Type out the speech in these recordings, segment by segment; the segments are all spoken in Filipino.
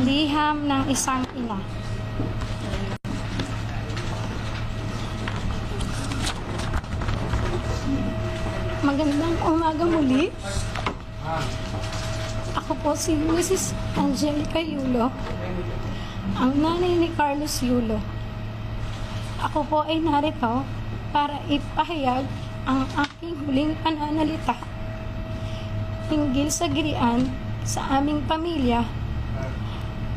Liham ng isang ina. Magandang umaga muli. Ako po si Mrs. Angelica Yulo, ang nanay ni Carlos Yulo. Ako po ay narito para ipahayag ang aking huling pananalita hinggil sa girian sa aming pamilya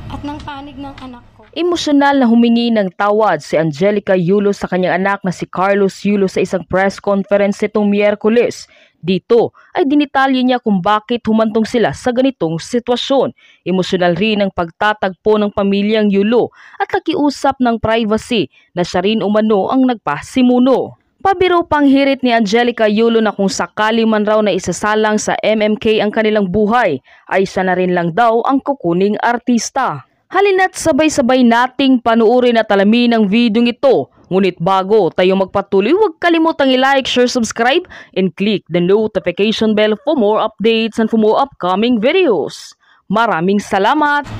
at ng panig ng anak ko. Emosyonal na humingi ng tawad si Angelica Yulo sa kanyang anak na si Carlos Yulo sa isang press conference nitong Miyerkules. Dito ay dinitalye niya kung bakit humantong sila sa ganitong sitwasyon. Emosyonal rin ang pagtatagpo ng pamilyang Yulo at nakiusap ng privacy na siya rin umano ang nagpasimuno. Pabiro pang hirit ni Angelica Yulo na kung sakali man raw na isasalang sa MMK ang kanilang buhay, ay siya na rin lang daw ang kukuning artista. Halina't sabay-sabay nating panuorin at alamin ang videong ito. Ngunit bago tayo magpatuloy, huwag kalimutang i-like, share, subscribe, and click the notification bell for more updates and for more upcoming videos. Maraming salamat!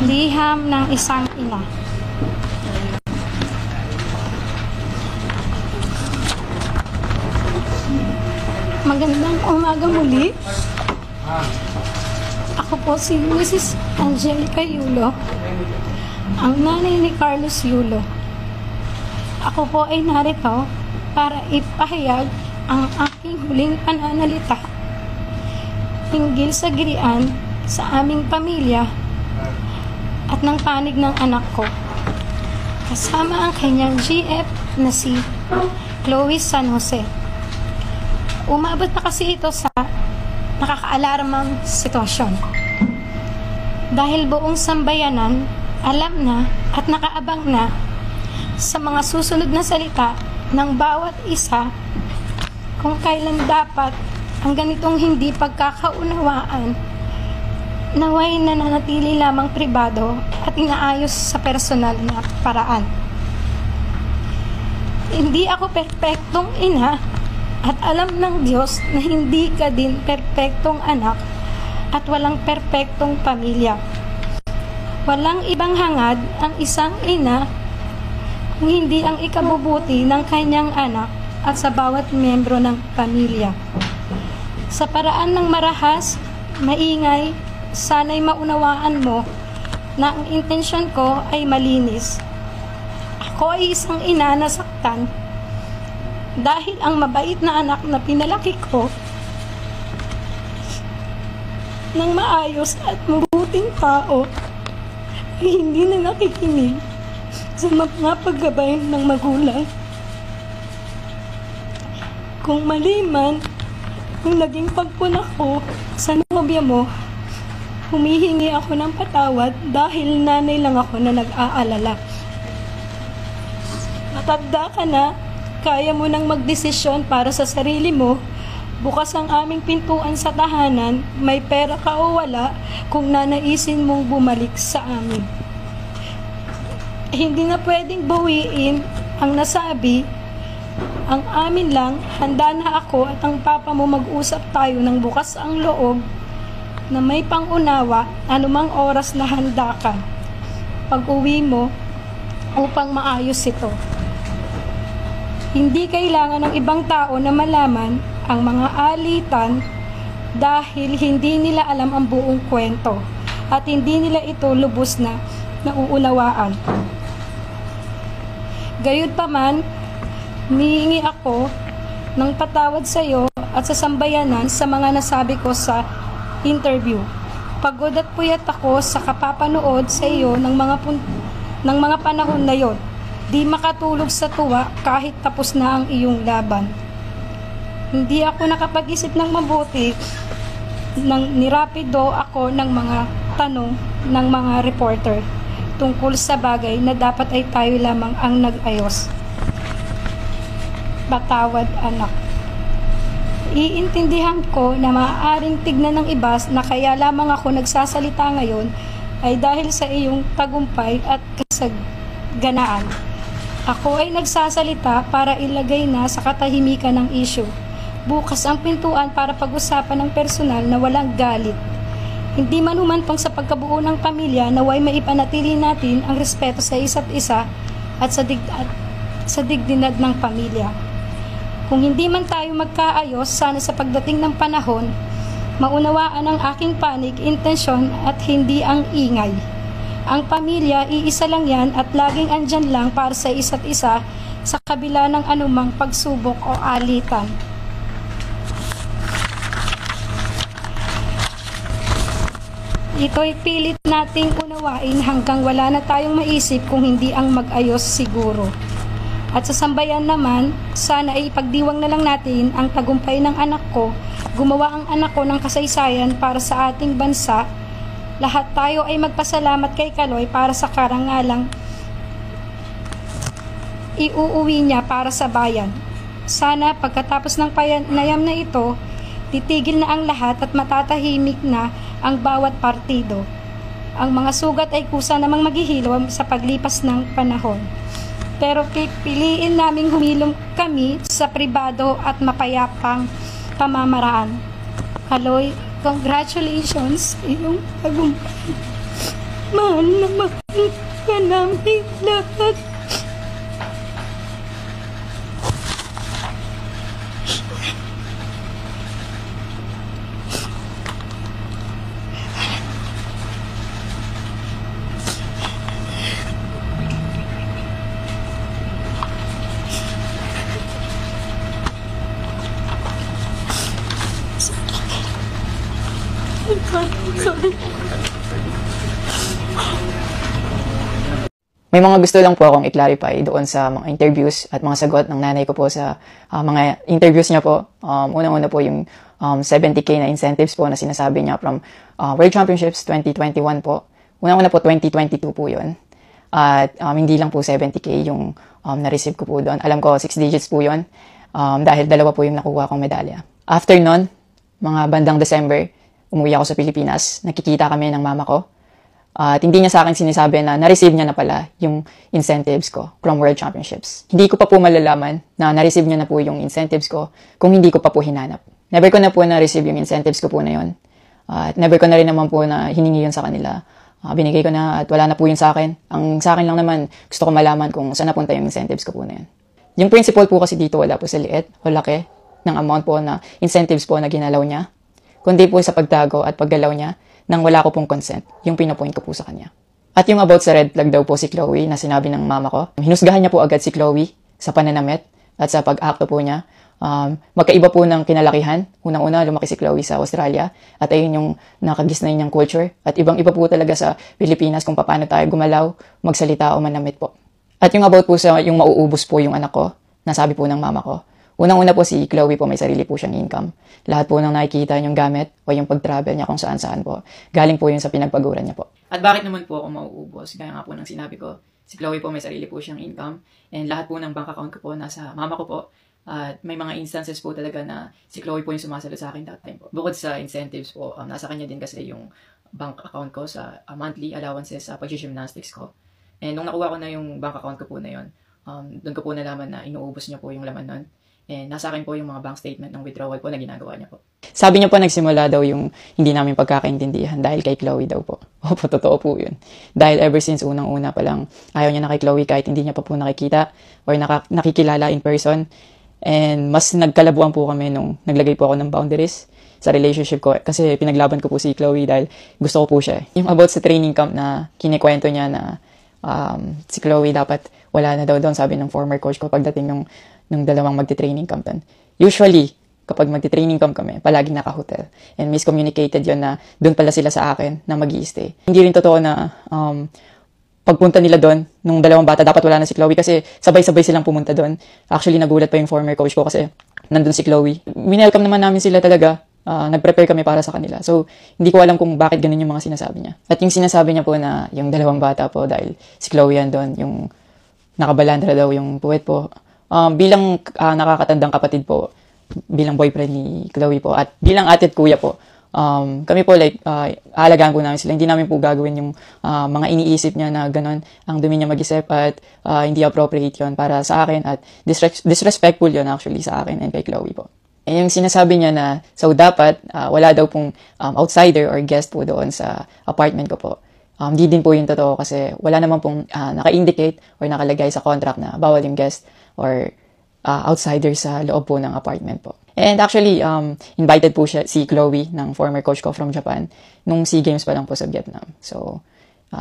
Liham ng isang ina. Magandang umaga muli. Ako po si Mrs. Angelica Yulo, ang nanay ni Carlos Yulo. Ako po ay narito para ipahayag ang aking huling pananalita hinggil sa girian sa aming pamilya at ng panig ng anak ko, kasama ang kanyang GF na si Chloe San Jose. Umabot na kasi ito sa nakakaalarmang sitwasyon. Dahil buong sambayanan alam na at nakaabang na sa mga susunod na salita ng bawat isa kung kailan dapat ang ganitong hindi pagkakaunawaan naway nananatili lamang pribado at inaayos sa personal na paraan. Hindi ako perpektong ina at alam ng Diyos na hindi ka din perpektong anak at walang perpektong pamilya. Walang ibang hangad ang isang ina kung hindi ang ikabubuti ng kanyang anak at sa bawat miyembro ng pamilya. Sa paraan ng marahas, maingay, sana'y maunawaan mo na ang intensyon ko ay malinis. Ako ay isang ina na saktan dahil ang mabait na anak na pinalaki ko ng maayos at mabuting tao ay hindi na nakikinig sa mga paggabay ng magulang. Kung mali man ang naging pagpunak ko sa nobya mo, humihingi ako ng patawad dahil nanay lang ako na nag-aalala. Matanda ka na, kaya mo nang magdesisyon para sa sarili mo. Bukas ang aming pintuan sa tahanan, may pera ka o wala, kung nanaisin mong bumalik sa amin. Hindi na pwedeng bawiin ang nasabi. Ang amin lang, handa na ako at ang papa mo mag-usap tayo ng bukas ang loob na may pangunawa anumang oras na handa ka pag-uwi mo upang maayos ito. Hindi kailangan ng ibang tao na malaman ang mga alitan dahil hindi nila alam ang buong kwento at hindi nila ito lubos na nauunawaan. Gayunpaman, humihingi ako ng patawad sa iyo at sa sambayanan sa mga nasabi ko sa interview. Pagod at puyat ako sa kapapanood sa iyo ng mga panahon na yon. Di makatulog sa tuwa kahit tapos na ang iyong laban. Hindi ako nakapag-isip ng mabuti nang nirapido ako ng mga tanong ng mga reporter tungkol sa bagay na dapat ay tayo lamang ang nag-ayos. Patawad, anak. Iintindihan ko na maaaring tignan ng iba na kaya lamang ako nagsasalita ngayon ay dahil sa iyong tagumpay at kasaganaan. Ako ay nagsasalita para ilagay na sa katahimikan ng issue. Bukas ang pintuan para pag-usapan ng personal na walang galit. Hindi man humantong sa pagkabuo ng pamilya, naway maipanatili natin ang respeto sa isa't isa at sa dignidad ng pamilya. Kung hindi man tayo magkaayos, sana sa pagdating ng panahon, maunawaan ang aking panig, intensyon at hindi ang ingay. Ang pamilya, iisa lang yan at laging andyan lang para sa isa't isa sa kabila ng anumang pagsubok o alitan. Ito'y pilit nating unawain hanggang wala na tayong maisip kung hindi ang mag-ayos siguro. At sa sambayan naman, sana ay ipagdiwang na lang natin ang tagumpay ng anak ko, gumawa ang anak ko ng kasaysayan para sa ating bansa. Lahat tayo ay magpasalamat kay Kaloy para sa karangalang iuuwi niya para sa bayan. Sana pagkatapos ng panayam na ito, titigil na ang lahat at matatahimik na ang bawat partido. Ang mga sugat ay kusa namang maghihilom sa paglipas ng panahon. Pero pipiliin naming humilom kami sa pribado at mapayapang pamamaraan. Kaloy, congratulations sa iyong tagumpay. Mahal na mahal ka namin lahat. Sorry. May mga gusto lang po akong i-clarify doon sa mga interviews at mga sagot ng nanay ko po sa mga interviews niya po. Unang-una po yung 70K na incentives po na sinasabi niya from World Championships 2021 po. Unang-una po 2022 po yun. At hindi lang po 70K yung na-receive ko po doon. Alam ko 6 digits po yun dahil dalawa po yung nakuha kong medalya. After nun, mga bandang December, umuwi ako sa Pilipinas. Nakikita kami ng mama ko. At hindi niya sa akin sinasabi na na-receive niya na pala yung incentives ko from World Championships. Hindi ko pa po malalaman na na-receive niya na po yung incentives ko kung hindi ko pa po hinanap. Never ko na po na-receive yung incentives ko po na yun. At never ko na rin naman po na hiningi yun sa kanila. Binigay ko na at wala na po yun sa akin. Ang sa akin lang naman, gusto ko malaman kung saan napunta yung incentives ko po na yun. Yung principle po kasi dito wala po sa liit o laki ng amount po na incentives po na ginalaw niya. Kundi po sa pagtago at paggalaw niya nang wala ko pong consent, yung pinapoint ko po sa kanya. At yung about sa red flag daw po si Chloe na sinabi ng mama ko, hinusgahan niya po agad si Chloe sa pananamit at sa pag-acto po niya. Magkaiba po ng kinalakihan. Unang-una, lumaki si Chloe sa Australia at ayun yung nakagisnay niyang culture. At ibang-iba po talaga sa Pilipinas kung paano tayo gumalaw, magsalita o manamit po. At yung about po sa yung mauubos po yung anak ko, nasabi po ng mama ko, unang-una po si Chloe po may sarili po siyang income. Lahat po ng nakikita niyong gamit o yung pag-travel niya kung saan-saan po. Galing po yun sa pinagpaguran niya po. At bakit naman po ako mauubos? Gaya nga po ng sinabi ko, si Chloe po may sarili po siyang income. And lahat po ng bank account ko po nasa mama ko po. At may mga instances po talaga na si Chloe po yung sumasalo sa akin that time po. Bukod sa incentives po, nasa kanya din kasi yung bank account ko sa monthly allowances sa pag-gymnastics ko. And nung nakuha ko na yung bank account ko po na yun, doon ko po nalaman na inuubos niya po yung laman nun. And nasa akin po yung mga bank statement ng withdrawal po na ginagawa niya po. Sabi niya po nagsimula daw yung hindi namin pagkakaintindihan dahil kay Chloe daw po. Opo, totoo po yun. Dahil ever since unang-una pa lang, ayaw niya na kay Chloe kahit hindi niya pa po nakikita or nakikilala in person. And mas nagkalabuan po kami nung naglagay po ako ng boundaries sa relationship ko kasi pinaglaban ko po si Chloe dahil gusto ko po siya. Yung about sa training camp na kinikwento niya na si Chloe dapat wala na daw doon, sabi ng former coach ko pagdating nung dalawang magti-training camp doon. Usually, kapag magti-training camp kami, palaging naka-hotel. And miscommunicated yun na doon pala sila sa akin na mag-i-stay. Hindi rin totoo na pagpunta nila doon, nung dalawang bata, dapat wala na si Chloe kasi sabay-sabay silang pumunta doon. Actually, nagulat pa yung former coach ko kasi nandun si Chloe. Winelcome naman namin sila talaga. Nag-prepare kami para sa kanila. So, hindi ko alam kung bakit ganun yung mga sinasabi niya. At yung sinasabi niya po na yung dalawang bata po dahil si Chloe yan doon, yung nakabalandra daw yung puwet po. Bilang nakakatandang kapatid po, bilang boyfriend ni Chloe po, at bilang ate at kuya po, kami po aalagaan po namin sila. Hindi namin po gagawin yung mga iniisip niya na gano'n, ang dumi niya mag-isip at hindi appropriate yun para sa akin at disrespectful yun actually sa akin and kay Chloe po. Yung sinasabi niya na, so dapat, wala daw pong outsider or guest po doon sa apartment ko po. Di din po yung totoo kasi wala naman pong naka-indicate or nakalagay sa contract na bawal yung guest or outsider sa loob po ng apartment po. And actually, invited po si Chloe ng former coach ko from Japan nung SEA Games pa lang po sa Vietnam. So,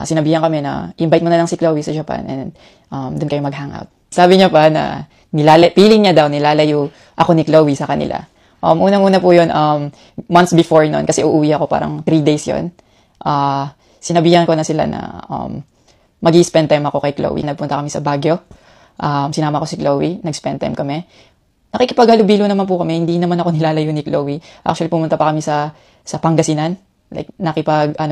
sinabihan kami na invite mo na lang si Chloe sa Japan and doon kayo mag-hangout. Sabi niya pa na feeling niya daw nilalayo ako ni Chloe sa kanila. Unang-una po yun, months before nun, kasi uuwi ako parang 3 days yun. Sinabihan ko na sila na mag-i-spend time ako kay Chloe. Nagpunta kami sa Baguio. Sinama ko si Chloe, nag-spend time kami. Nakikipaghalubilo naman po kami, hindi naman ako nilalayo ni Chloe. Actually, pumunta pa kami sa Pangasinan. Like,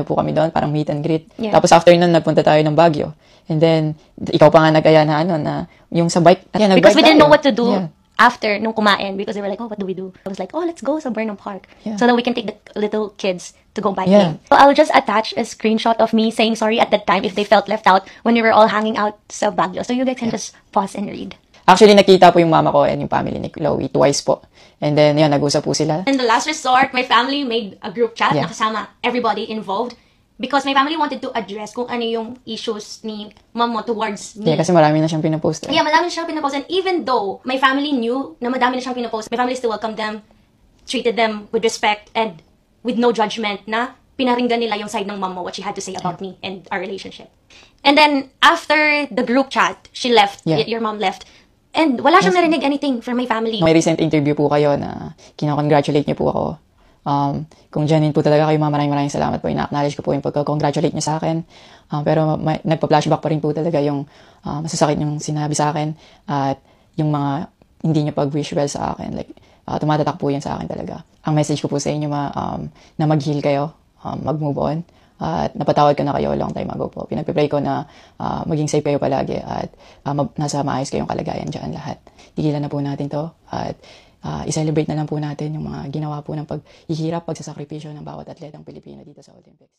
po kami doon, parang meet and greet. Yeah. Tapos after nun, nagpunta tayo ng Baguio. And then, ikaw pa nga nag-aya na yung sa bike. Because we didn't know what to do Yeah. after nung kumain, because they were like, oh, what do we do? I was like, oh, let's go sa Burnham Park. Yeah. So that we can take the little kids to go biking. Yeah. So I'll just attach a screenshot of me saying sorry at that time if they felt left out when we were all hanging out sa Baguio. So you guys can just pause and read. Actually, nakita po yung mama ko and yung family ni Chloe twice po. And then, yun, nag-usap po sila. In the last resort, my family made a group chat Yeah. na kasama everybody involved because my family wanted to address kung ano yung issues ni mom mo towards me. Yeah, kasi marami na siyang pinapost. Yeah, madami na siyang pinapost. And even though my family knew na madami na siyang pinapost, my family still welcomed them, treated them with respect and with no judgment na pinaringgan nila yung side ng mom mo, what she had to say about me and our relationship. And then, after the group chat, she left, Yeah. your mom left, and wala siyang narinig anything from my family. May recent interview po kayo na kinakongratulate niyo po ako. Kung genuine po talaga kayo, maraming salamat po. Ina-acknowledge ko po yung pagka-congratulate niyo sa akin. Pero nagpa-flashback pa rin po talaga yung masasakit yung sinabi sa akin at yung mga hindi niyo pag-wish well sa akin. Like, tumatatak po yan sa akin talaga. Ang message ko po sa inyo na mag-heal kayo, mag-move on. At napatawad ko na kayo long time ago po. Pinagpipray ko na maging safe kayo palagi at nasa maayos kayong kalagayan dyan lahat. Tigilan na po natin to at i-celebrate na lang po natin yung mga ginawa po ng paghihirap, pagsasakripisyo ng bawat atletang Pilipino dito sa Olympics.